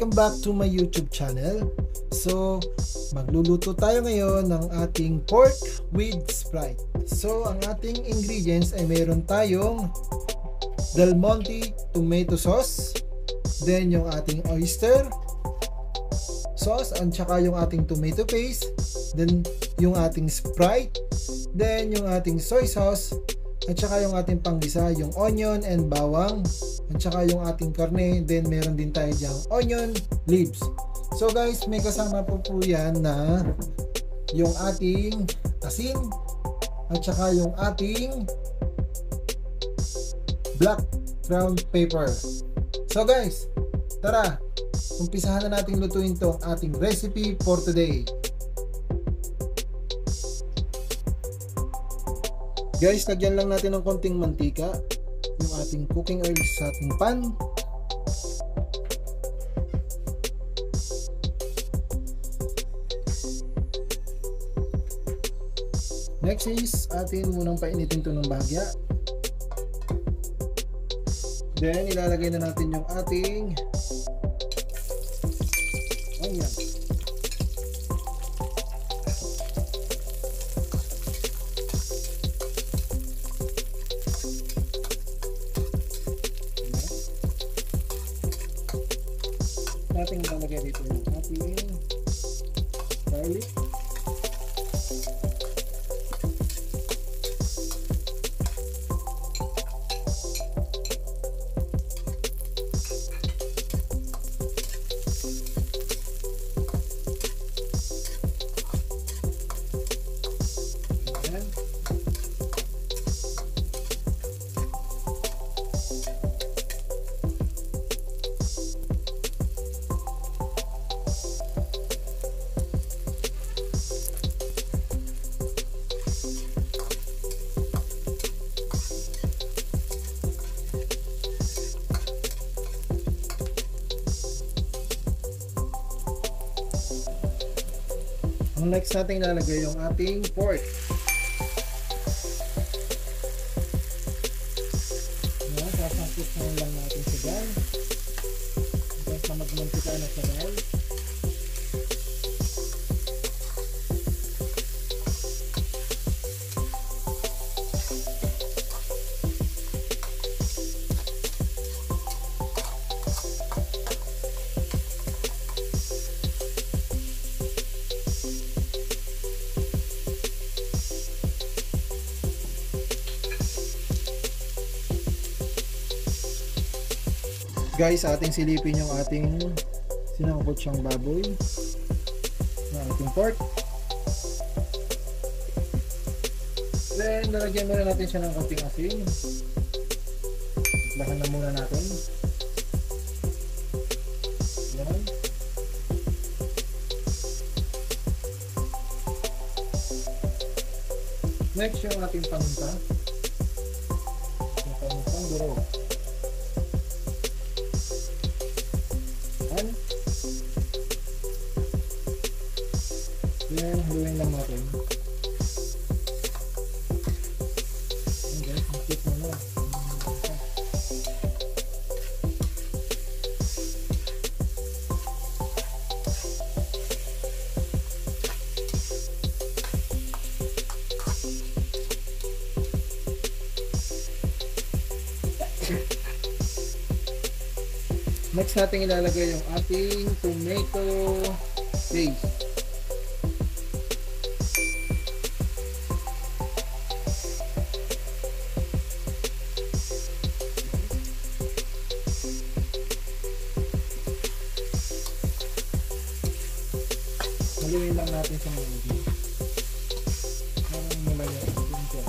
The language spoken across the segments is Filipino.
Welcome back to my YouTube channel. So, magluluto tayo ngayon ng ating pork with Sprite. So, ang ating ingredients ay meron tayong Del Monte tomato sauce, then yung ating oyster sauce, at saka yung ating tomato paste, then yung ating Sprite, then yung ating soy sauce, at saka yung ating panggisa, yung onion and bawang, at saka yung ating karne, then meron din tayo dyang onion leaves. So guys, may kasama po yan na yung ating asin, at saka yung ating black ground pepper. So guys, tara, umpisahan na natin lutuin tong ating recipe for today. Guys, lagyan lang natin ng konting mantika, yung ating cooking oil sa ating pan. Next is atin munang painitin ito ng bahagya. Then ilalagay na natin yung ating onion. Natin ilalagay dito yung ating garlic. Ang next natin ilalagay yung ating pork. Ayan, sasangkot na lang natin sa dyan. Hanggang sa magmantika na sa dyan. Guys, ating silipin yung ating sinangkot siyang baboy na ating pork. Then, lalagyan muna natin siya ng konting asin. Lakan na muna natin. Yan. Next, yung ating paminta. Yung pamintang duro. Then, haluin lang natin. Ayan guys, makit mo na. Next natin ilalagay yung ating tomato paste. Haluin lang natin sa mga parang malaya din dyan.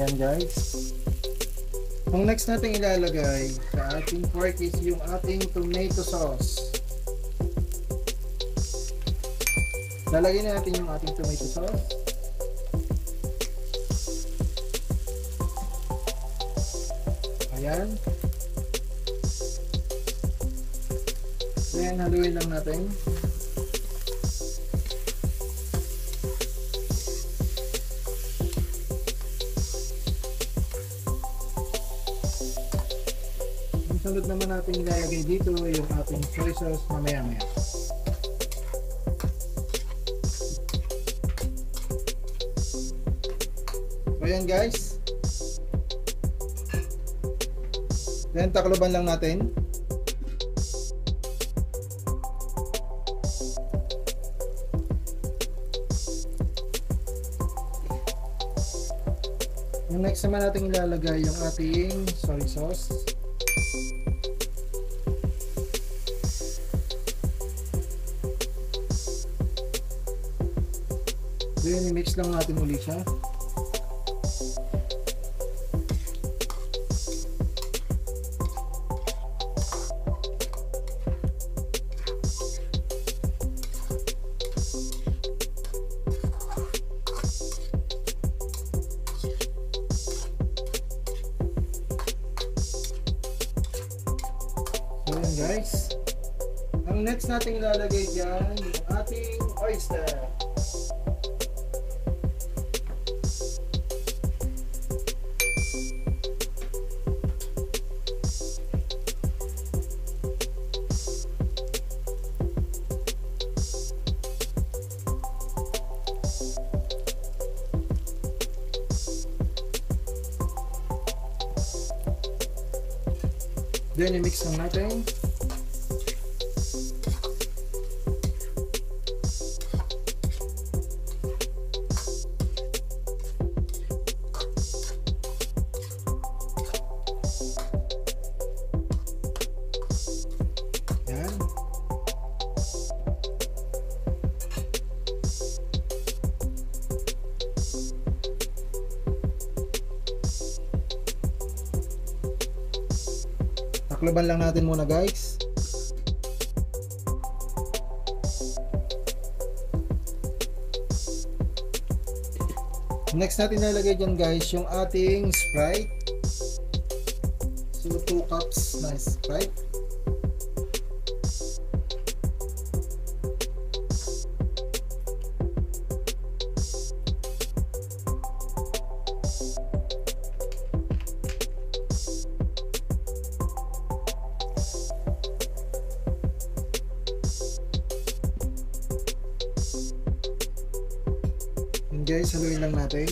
Ayan guys. Ang next natin ilalagay sa ating pork is yung ating tomato sauce. Lalagyan na natin yung ating tomato sauce. Ayan. Then haluin lang natin. Sunod naman natin ilalagay dito yung ating soy sauce mamaya maya. So yan guys. Then takloban lang natin. Yung next naman natin ilalagay yung ating soy sauce. Then i-mix lang natin ulit siya. So yan guys. Ang next natin ilalagay dyan yung ating oyster. Then i-mix lang natin. Yan. Takloban lang natin muna guys. Next natin nalagay dyan guys yung ating Sprite. So 2 cups na Sprite. Guys, haluin lang natin.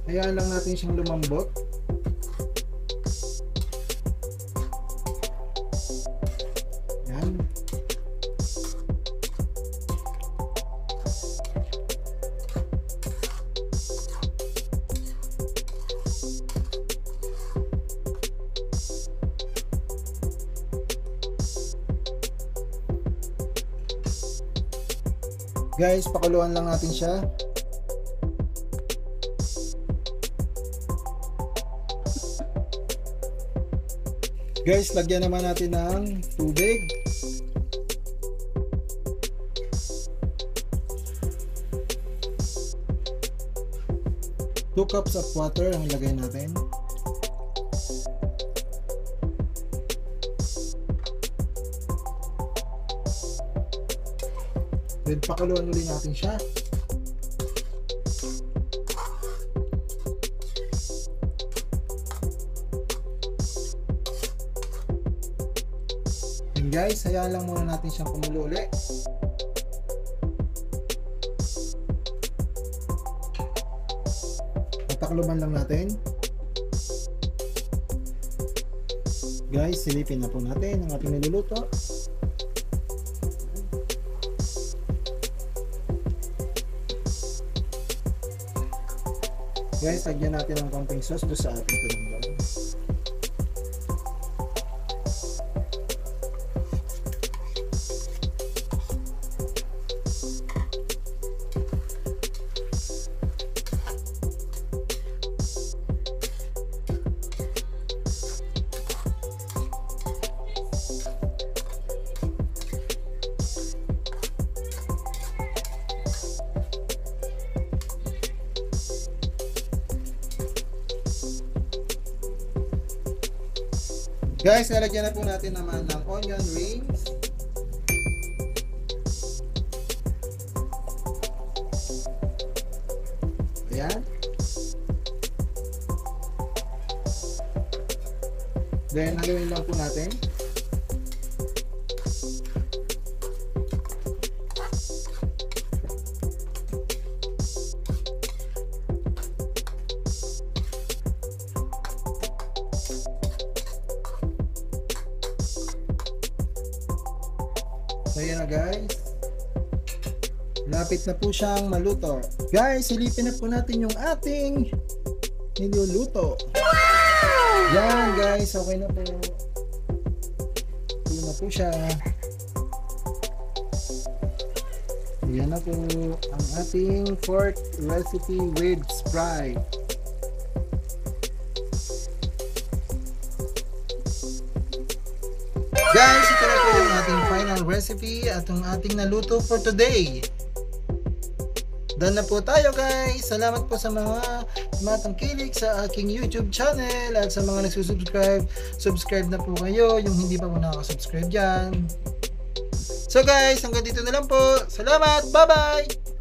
Hayaan lang natin siyang lumambot. Yan. Guys, pakuluan lang natin siya. Guys, lagyan naman natin ng tubig. Two cups of water ang ilagay natin. Then pakuluan ulit natin siya. Guys, hayaan lang muna natin siyang kumulo ulit. Patakluban lang natin. Guys, silipin na po natin ang ating niluluto. Guys, lagyan natin ng konting sauce doon sa ating tinanggal. Guys, lalagyan na po natin naman ng onion rings. Ayan. Then, haluin lang po natin. So, ayan na guys. Lapit na po siyang maluto. Guys, silipin na po natin yung ating niluluto. Yan guys, okay na po. Tulo na po siya. Yan na po ang ating pork recipe with Sprite. Guys, ito na po yung ating final recipe at ang ating naluto for today. Done na po tayo guys. Salamat po sa mga tumatangkilik sa aking YouTube channel at sa mga nagsusubscribe. Subscribe na po kayo yung hindi pa po nakasubscribe dyan. So guys, hanggang dito na lang po. Salamat. Bye bye.